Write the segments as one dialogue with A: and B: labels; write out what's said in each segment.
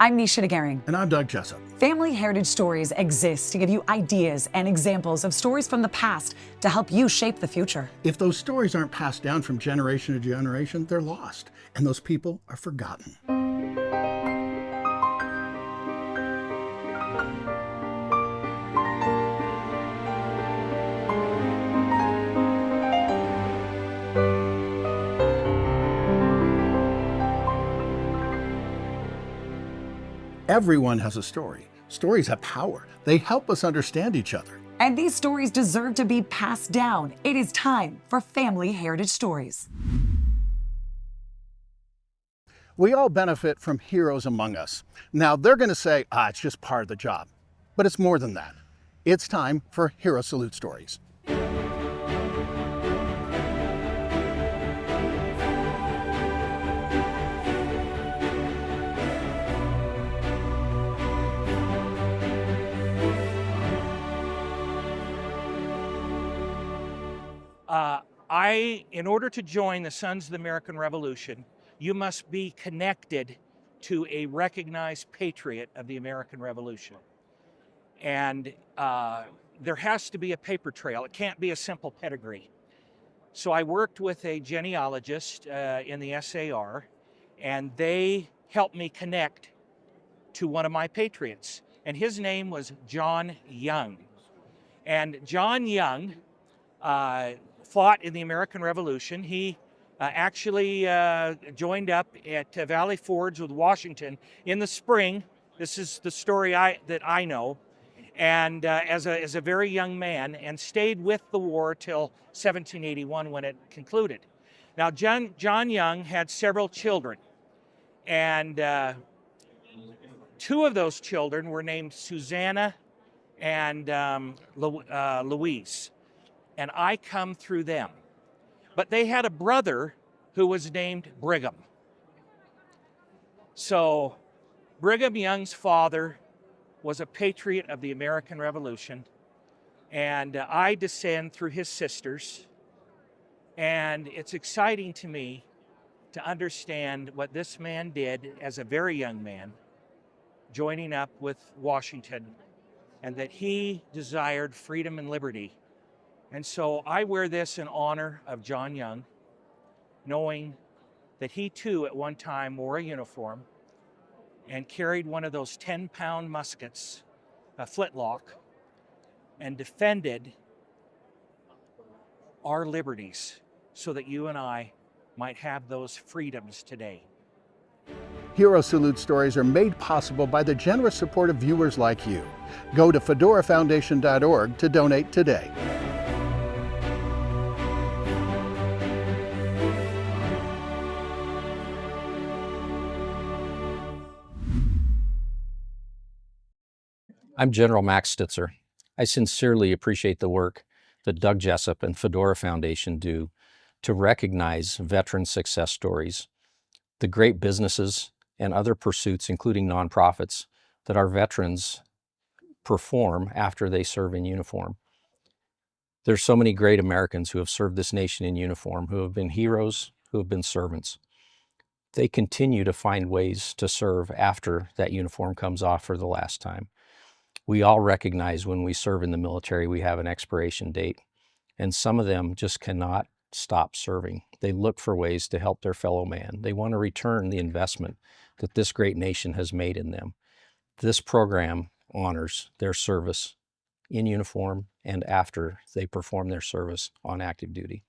A: I'm Nicea DeGering.
B: And I'm Doug Jessop.
A: Family Heritage Stories exist to give you ideas and examples of stories from the past to help you shape the future.
B: If those stories aren't passed down from generation to generation, they're lost, and those people are forgotten. Everyone has a story. Stories have power. They help us understand each other.
A: And these stories deserve to be passed down. It is time for Family Heritage Stories.
B: We all benefit from heroes among us. Now, they're going to say, it's just part of the job. But it's more than that. It's time for Hero Salute Stories.
C: In order to join the Sons of the American Revolution, you must be connected to a recognized patriot of the American Revolution. And there has to be a paper trail. It can't be a simple pedigree. So I worked with a genealogist in the SAR, and they helped me connect to one of my patriots. And his name was John Young. And John Young fought in the American Revolution. He actually joined up at Valley Forge with Washington in the spring. This is the story that I know. And as a very young man, and stayed with the war till 1781 when it concluded. Now, John Young had several children, and two of those children were named Susanna and Louise. And I come through them. But they had a brother who was named Brigham. So Brigham Young's father was a patriot of the American Revolution, and I descend through his sisters. And it's exciting to me to understand what this man did as a very young man, joining up with Washington, and that he desired freedom and liberty. And so I wear this in honor of John Young, knowing that he too at one time wore a uniform and carried one of those 10-pound muskets, a flintlock, and defended our liberties so that you and I might have those freedoms today.
B: Hero Salute Stories are made possible by the generous support of viewers like you. Go to fedorafoundation.org to donate today.
D: I'm General Max Stitzer. I sincerely appreciate the work that Doug Jessop and Fedora Foundation do to recognize veteran success stories, the great businesses and other pursuits, including nonprofits, that our veterans perform after they serve in uniform. There's so many great Americans who have served this nation in uniform, who have been heroes, who have been servants. They continue to find ways to serve after that uniform comes off for the last time. We all recognize when we serve in the military, we have an expiration date, and some of them just cannot stop serving. They look for ways to help their fellow man. They want to return the investment that this great nation has made in them. This program honors their service in uniform and after they perform their service on active duty.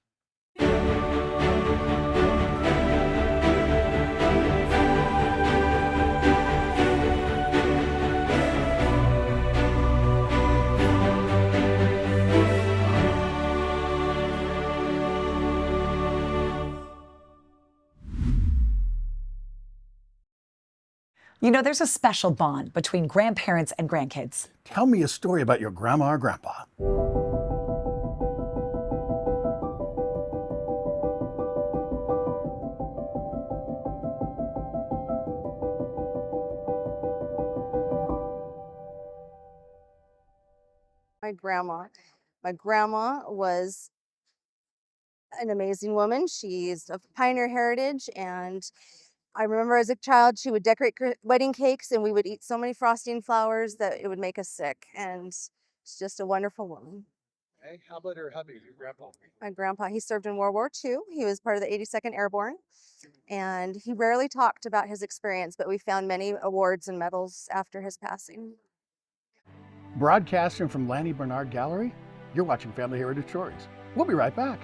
A: You know, there's a special bond between grandparents and grandkids.
B: Tell me a story about your grandma or grandpa.
E: My grandma. My grandma was an amazing woman. She's of pioneer heritage, and I remember as a child, she would decorate wedding cakes, and we would eat so many frosting flowers that it would make us sick. And she's just a wonderful woman.
B: Hey, how about her hubby, your grandpa?
E: My grandpa, he served in World War II. He was part of the 82nd Airborne, and he rarely talked about his experience, but we found many awards and medals after his passing.
B: Broadcasting from Lanny Bernard Gallery, you're watching Family Heritage Stories. We'll be right back.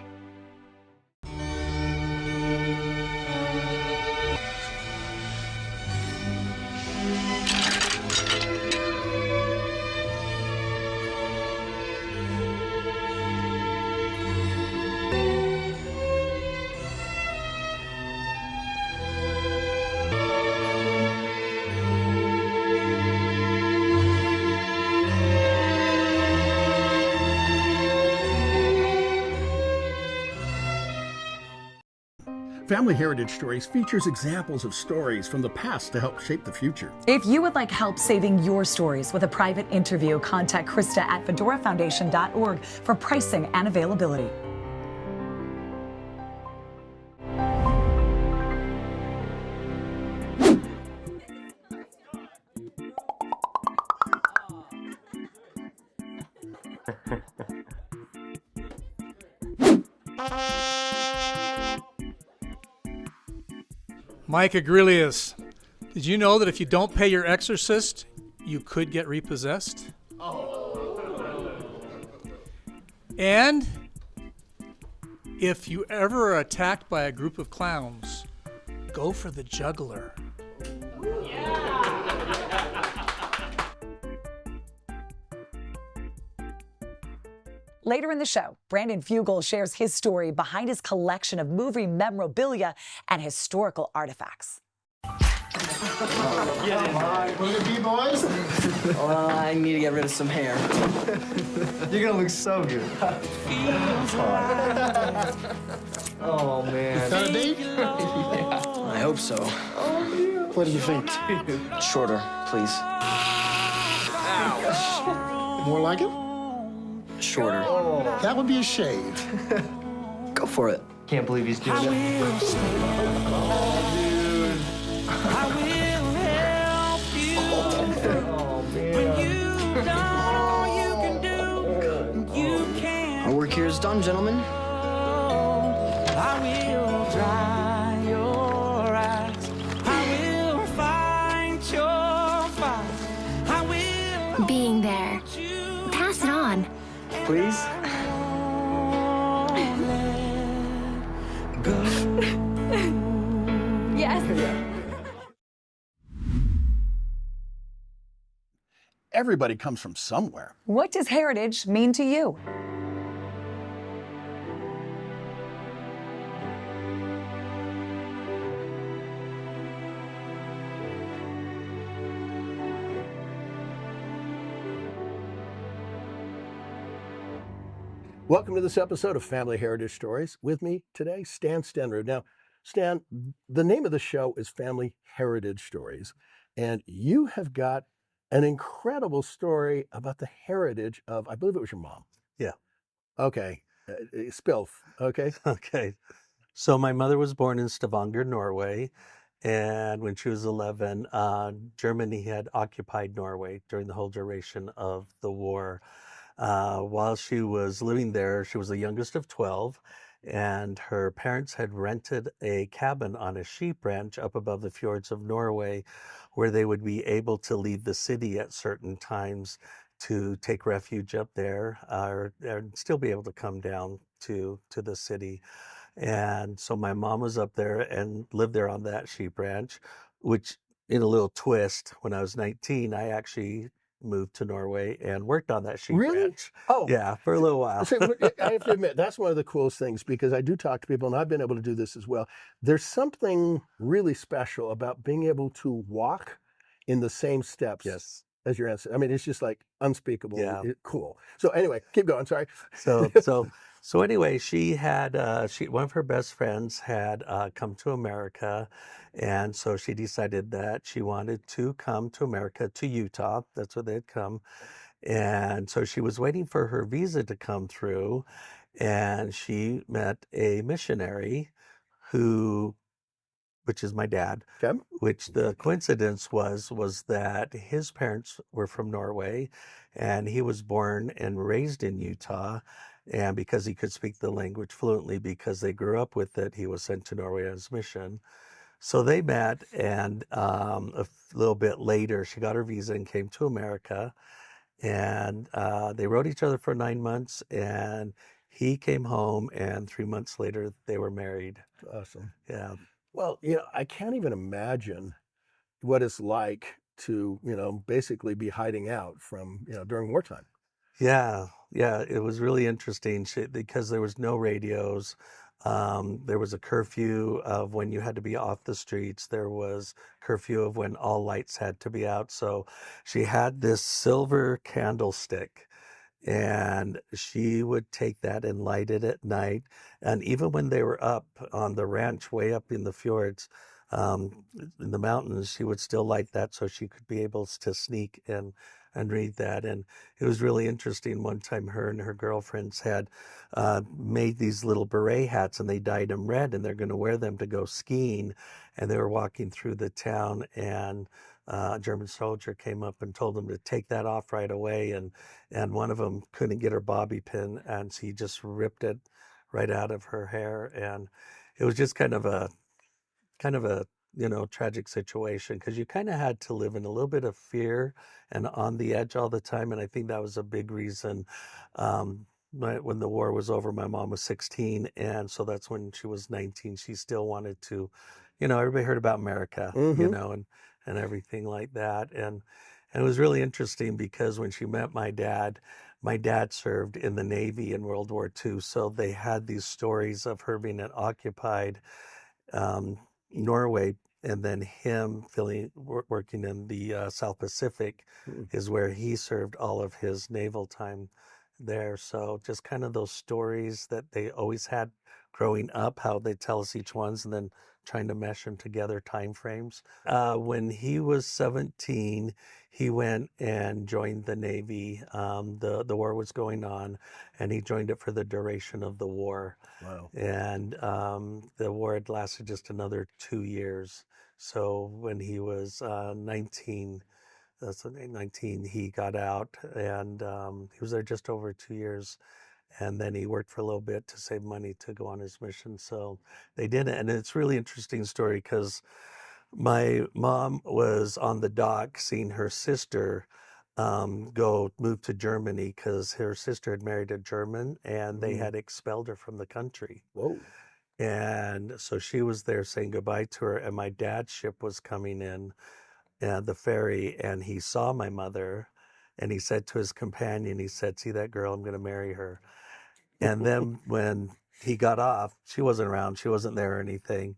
B: Family Heritage Stories features examples of stories from the past to help shape the future.
A: If you would like help saving your stories with a private interview, contact Krista at fedorafoundation.org for pricing and availability.
F: Mike Agrilius, did you know that if you don't pay your exorcist, you could get repossessed? And if you ever are attacked by a group of clowns, go for the juggler.
A: Later in the show, Brandon Fugel shares his story behind his collection of movie memorabilia and historical artifacts.
G: Will it be, boys?
H: Well, I need to get rid of some hair.
G: You're gonna look so good.
H: Oh, man.
G: Got a date?
H: I hope so.
G: What do you think?
H: Shorter, please.
G: More like it?
H: Shorter.
G: That would be a shave.
H: Go for it. Can't believe he's doing it. Our work here is done, gentlemen.
I: I will dry your eyes. I will find your fire. I will
J: Being there. Pass it on.
H: Please?
J: Yes.
B: Everybody comes from somewhere.
A: What does heritage mean to you?
B: Welcome to this episode of Family Heritage Stories. With me today, Stan Stenrud. Now, Stan, the name of the show is Family Heritage Stories, and you have got an incredible story about the heritage of, I believe it was your mom.
K: Yeah.
B: Okay. Spilf. Okay.
K: Okay. So my mother was born in Stavanger, Norway. And when she was 11, Germany had occupied Norway during the whole duration of the war. While she was living there, she was the youngest of 12, and her parents had rented a cabin on a sheep ranch up above the fjords of Norway, where they would be able to leave the city at certain times to take refuge up there, and still be able to come down to the city. And so my mom was up there and lived there on that sheep ranch, which, in a little twist, when I was 19, I actually moved to Norway and worked on that sheep ranch.
B: Oh,
K: yeah, for a little while.
B: See, I have to admit, that's one of the coolest things, because I do talk to people, and I've been able to do this as well. There's something really special about being able to walk in the same steps
K: Yes.
B: as your ancestors. I mean, it's just like unspeakable.
K: Yeah.
B: Cool. So anyway, keep going. Sorry.
K: So anyway, she had one of her best friends had come to America, and so she decided that she wanted to come to America, to Utah. That's where they had come. And so she was waiting for her visa to come through, and she met a missionary who which is my dad.
B: Okay.
K: Which the coincidence was that his parents were from Norway, and he was born and raised in Utah. And because he could speak the language fluently, because they grew up with it, he was sent to Norway on his mission. So they met, and little bit later, she got her visa and came to America. And they wrote each other for 9 months, and he came home, and 3 months later, they were married.
B: Awesome.
K: Yeah.
B: Well, I can't even imagine what it's like to, basically be hiding out from, during wartime.
K: Yeah, it was really interesting because there was no radios. There was a curfew of when you had to be off the streets. There was curfew of when all lights had to be out. So she had this silver candlestick, and she would take that and light it at night. And even when they were up on the ranch, way up in the fjords, in the mountains, she would still light that so she could be able to sneak and read that. And it was really interesting. One time, her and her girlfriends had made these little beret hats, and they dyed them red, and they're going to wear them to go skiing. And they were walking through the town, and a German soldier came up and told them to take that off right away. And one of them couldn't get her bobby pin, and so he just ripped it right out of her hair. And it was just kind of a tragic situation, because you kind of had to live in a little bit of fear and on the edge all the time. And I think that was a big reason. When the war was over, my mom was 16, and so that's when she was 19. She still wanted to, everybody heard about America, and everything like that. And it was really interesting because when she met my dad served in the Navy in World War II. So they had these stories of her being occupied Norway, and then him working in the South Pacific is where he served all of his naval time there. So just kind of those stories that they always had growing up, how they tell us each ones, and then trying to mesh them together, time frames. When he was 17, he went and joined the Navy. The war was going on, and he joined it for the duration of the war.
B: Wow.
K: And the war had lasted just another 2 years. So when he was 19, he got out, and he was there just over 2 years. And then he worked for a little bit to save money to go on his mission. So they did it. And it's a really interesting story, because my mom was on the dock seeing her sister move to Germany, because her sister had married a German, and they had expelled her from the country.
B: Whoa.
K: And so she was there saying goodbye to her, and my dad's ship was coming in, the ferry, and he saw my mother, and he said to his companion, he said, "See that girl? I'm going to marry her." And then when he got off, she wasn't around, she wasn't there or anything.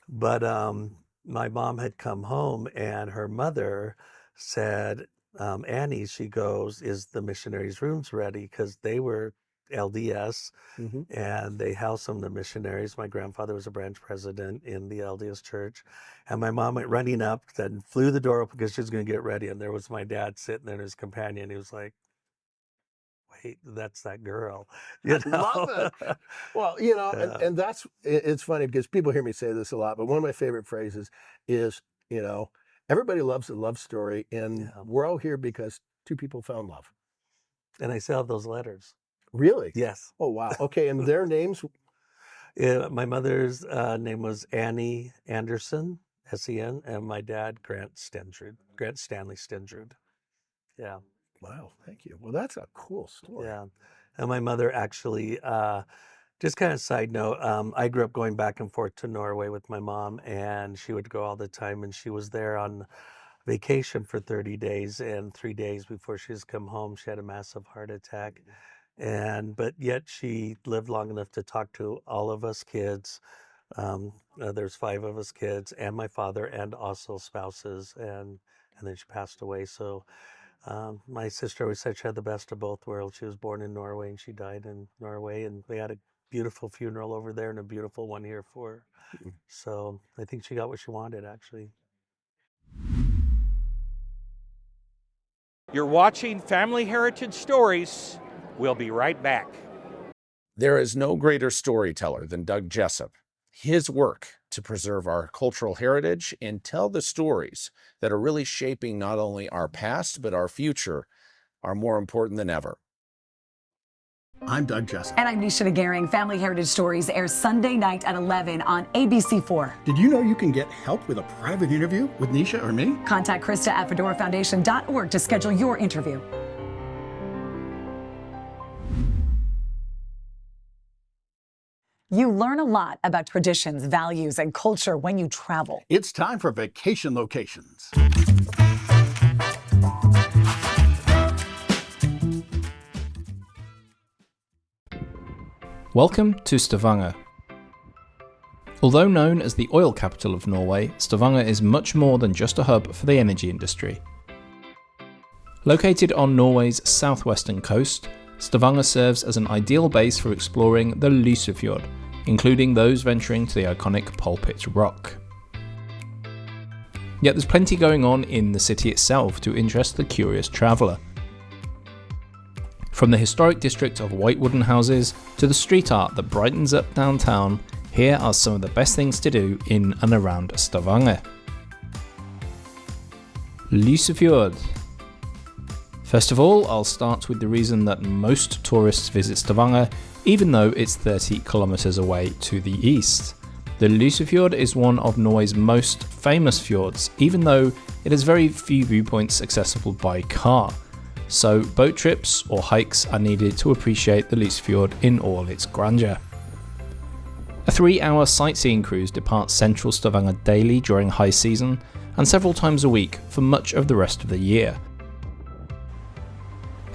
K: But my mom had come home, and her mother said, Annie, she goes, "Is the missionaries' rooms ready?" Because they were LDS, and they housed some of the missionaries. My grandfather was a branch president in the LDS church. And my mom went running up and flew the door open because she was going to get ready. And there was my dad sitting there and his companion. He was like, "Wait, that's that girl."
B: Love it. Well, and it's funny because people hear me say this a lot, but one of my favorite phrases is, everybody loves a love story, and we're all here because two people found love.
K: And I still have those letters.
B: Really?
K: Yes.
B: Oh, wow. Okay, and their names?
K: Yeah, my mother's name was Annie Anderson, S-E-N, and my dad, Grant Stanley Stendrud. Yeah.
B: Wow, thank you. Well, that's a cool story.
K: Yeah. And my mother actually, just kind of side note, I grew up going back and forth to Norway with my mom, and she would go all the time, and she was there on vacation for 30 days, and 3 days before she was come home, she had a massive heart attack. But yet she lived long enough to talk to all of us kids. There's 5 of us kids, and my father, and also spouses, and then she passed away. So my sister always said she had the best of both worlds. She was born in Norway, and she died in Norway, and we had a beautiful funeral over there and a beautiful one here for her. So I think she got what she wanted, actually.
C: You're watching Family Heritage Stories. We'll be right back.
L: There is no greater storyteller than Doug Jessop. His work to preserve our cultural heritage and tell the stories that are really shaping not only our past, but our future are more important than ever.
B: I'm Doug Jessop.
A: And I'm Nicea DeGering. Family Heritage Stories airs Sunday night at 11 on ABC4.
B: Did you know you can get help with a private interview with Nicea or me?
A: Contact Krista at fedorafoundation.org to schedule your interview. You learn a lot about traditions, values, and culture when you travel.
B: It's time for Vacation Locations.
M: Welcome to Stavanger. Although known as the oil capital of Norway, Stavanger is much more than just a hub for the energy industry. Located on Norway's southwestern coast, Stavanger serves as an ideal base for exploring the Lysefjord, including those venturing to the iconic Pulpit Rock. Yet there's plenty going on in the city itself to interest the curious traveller. From the historic district of white wooden houses to the street art that brightens up downtown, here are some of the best things to do in and around Stavanger. Lysefjord. First of all, I'll start with the reason that most tourists visit Stavanger, even though it's 30 kilometers away to the east. The Lysefjord is one of Norway's most famous fjords, even though it has very few viewpoints accessible by car. So boat trips or hikes are needed to appreciate the Lysefjord in all its grandeur. A 3-hour sightseeing cruise departs central Stavanger daily during high season and several times a week for much of the rest of the year.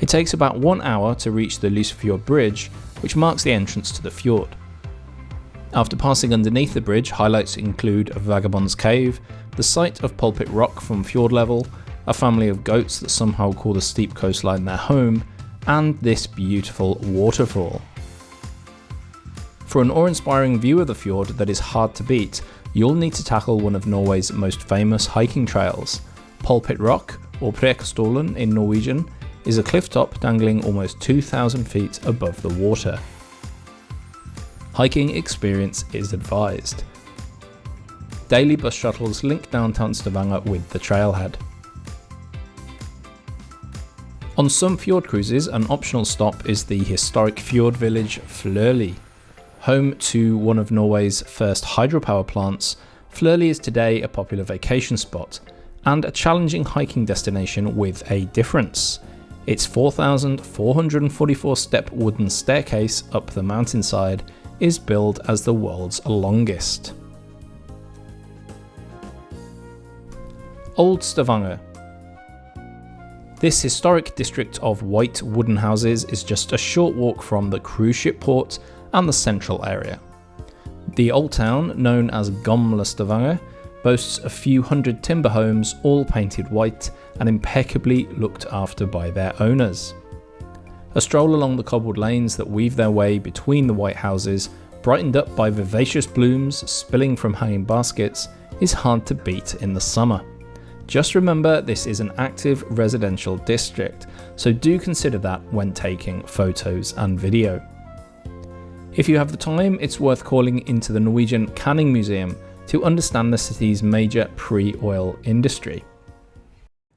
M: It takes about 1 hour to reach the Lysefjord Bridge, which marks the entrance to the fjord. After passing underneath the bridge, highlights include a Vagabond's Cave, the site of Pulpit Rock from fjord level, a family of goats that somehow call the steep coastline their home, and this beautiful waterfall. For an awe-inspiring view of the fjord that is hard to beat, you'll need to tackle one of Norway's most famous hiking trails. Pulpit Rock, or Prekestolen in Norwegian, is a cliff top dangling almost 2,000 feet above the water. Hiking experience is advised. Daily bus shuttles link downtown Stavanger with the trailhead. On some fjord cruises, an optional stop is the historic fjord village Fløli. Home to one of Norway's first hydropower plants, Fløli is today a popular vacation spot and a challenging hiking destination with a difference. Its 4,444-step wooden staircase up the mountainside is billed as the world's longest. Old Stavanger. This historic district of white wooden houses is just a short walk from the cruise ship port and the central area. The old town, known as Gamle Stavanger, boasts a few hundred timber homes, all painted white and impeccably looked after by their owners. A stroll along the cobbled lanes that weave their way between the white houses, brightened up by vivacious blooms spilling from hanging baskets, is hard to beat in the summer. Just remember, this is an active residential district, so do consider that when taking photos and video. If you have the time, it's worth calling into the Norwegian Canning Museum to understand the city's major pre-oil industry.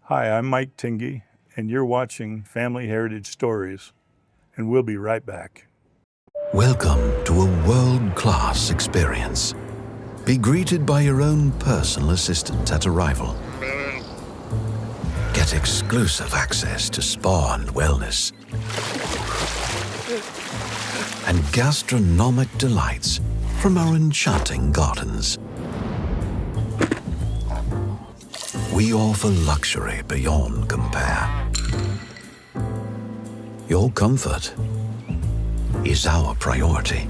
N: Hi, I'm Mike Tingey, and you're watching Family Heritage Stories, and we'll be right back.
O: Welcome to a world-class experience. Be greeted by your own personal assistant at arrival. Get exclusive access to spa and wellness. And gastronomic delights from our enchanting gardens. We offer luxury beyond compare. Your comfort is our priority.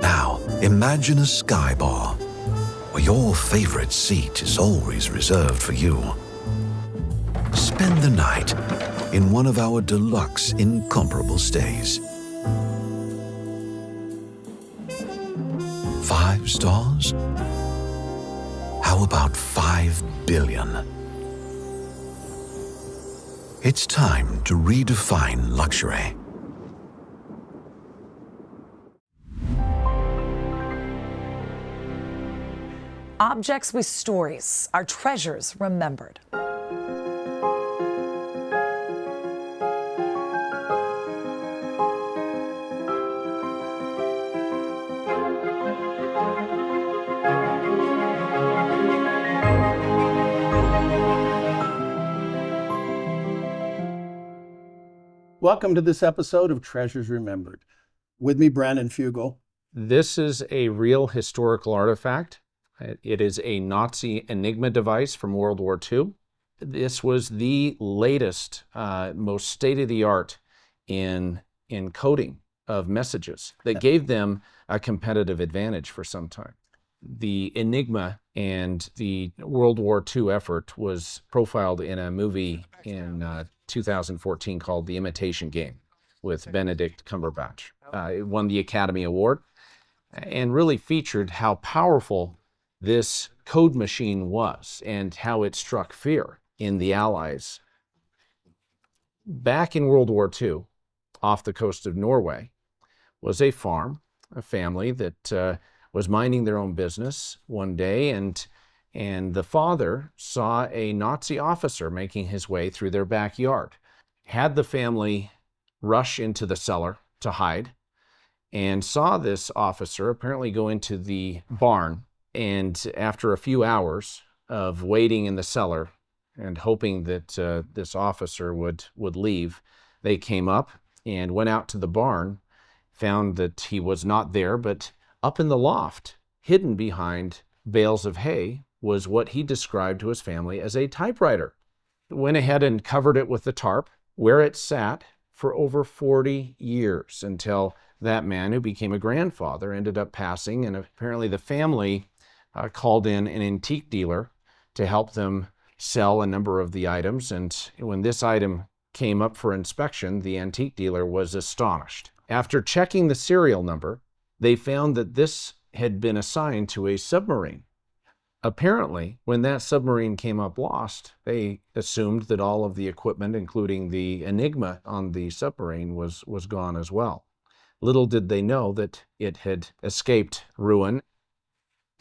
O: Now, imagine a sky bar where your favorite seat is always reserved for you. Spend the night in one of our deluxe incomparable stays. 5 stars? How about 5 billion? It's time to redefine luxury.
A: Objects with stories, our treasures remembered.
B: Welcome to this episode of Treasures Remembered. With me, Brandon Fugel.
D: This is a real historical artifact. It is a Nazi Enigma device from World War II. This was the latest, most state-of-the-art in coding of messages that gave them a competitive advantage for some time. The Enigma and the World War II effort was profiled in a movie in 2014 called The Imitation Game with Benedict Cumberbatch. It won the Academy Award and really featured how powerful this code machine was and how it struck fear in the Allies. Back in World War II, off the coast of Norway, was a farm, a family that was minding their own business one day, and the father saw a Nazi officer making his way through their backyard. Had the family rush into the cellar to hide and saw this officer apparently go into the barn, and after a few hours of waiting in the cellar and hoping that this officer would leave, they came up and went out to the barn, found that he was not there, but up in the loft, hidden behind bales of hay, was what he described to his family as a typewriter. Went ahead and covered it with the tarp, where it sat for over 40 years until that man, who became a grandfather, ended up passing, and apparently the family called in an antique dealer to help them sell a number of the items, and when this item came up for inspection, the antique dealer was astonished. After checking the serial number, they found that this had been assigned to a submarine. Apparently, when that submarine came up lost, they assumed that all of the equipment, including the Enigma on the submarine, was gone as well. Little did they know that it had escaped ruin.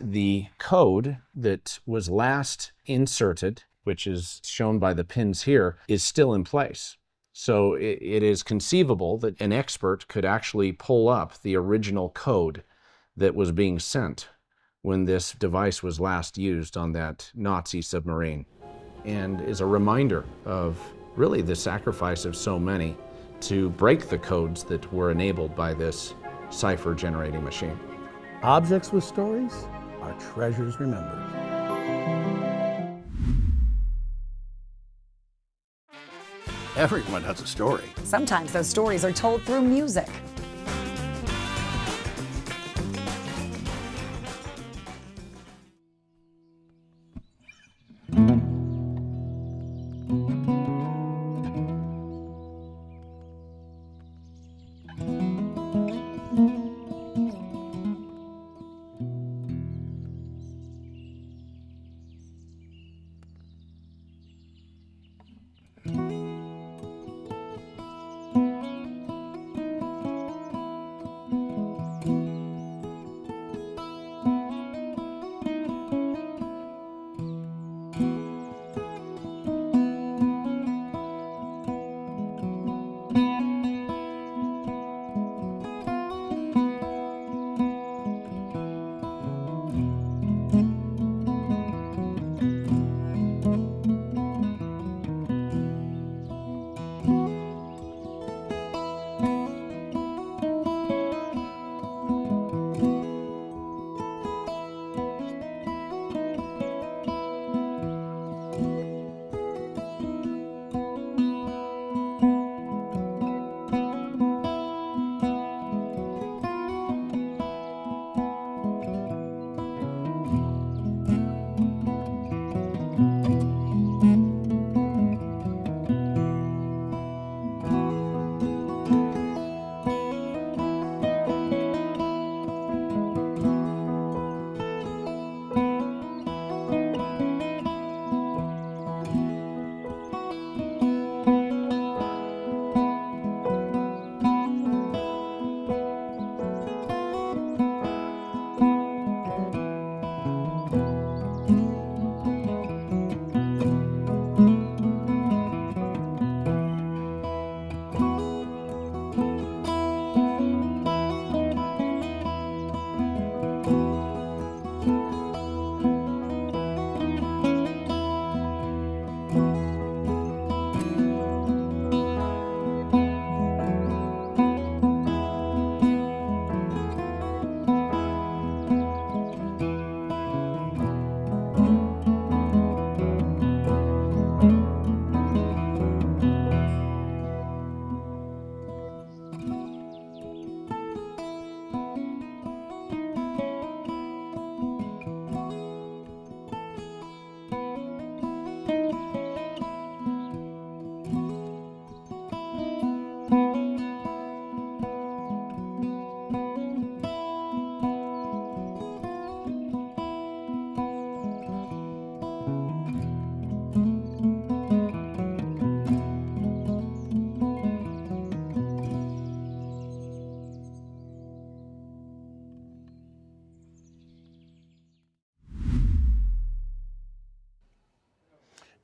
D: The code that was last inserted, which is shown by the pins here, is still in place. So it is conceivable that an expert could actually pull up the original code that was being sent when this device was last used on that Nazi submarine, and is a reminder of really the sacrifice of so many to break the codes that were enabled by this cipher generating machine.
B: Objects with stories are treasures remembered. Everyone has a story.
A: Sometimes those stories are told through music.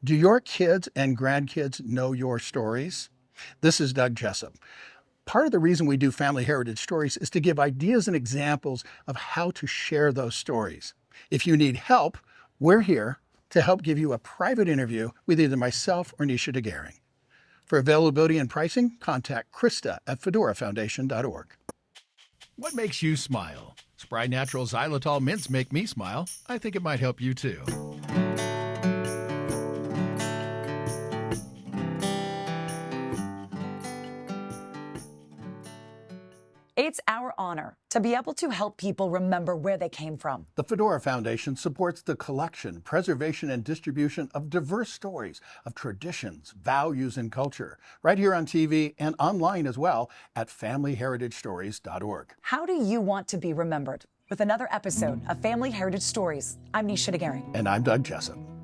B: Do your kids and grandkids know your stories? This is Doug Jessop. Part of the reason we do Family Heritage Stories is to give ideas and examples of how to share those stories. If you need help, we're here to help give you a private interview with either myself or Nicea DeGering. For availability and pricing, contact Krista at fedorafoundation.org.
P: What makes you smile? Spry Natural Xylitol mints make me smile. I think it might help you too.
A: It's our honor to be able to help people remember where they came from.
B: The Fedora Foundation supports the collection, preservation, and distribution of diverse stories of traditions, values, and culture, right here on TV and online as well at familyheritagestories.org.
A: How do you want to be remembered? With another episode of Family Heritage Stories, I'm Nicea DeGering.
B: And I'm Doug Jessop.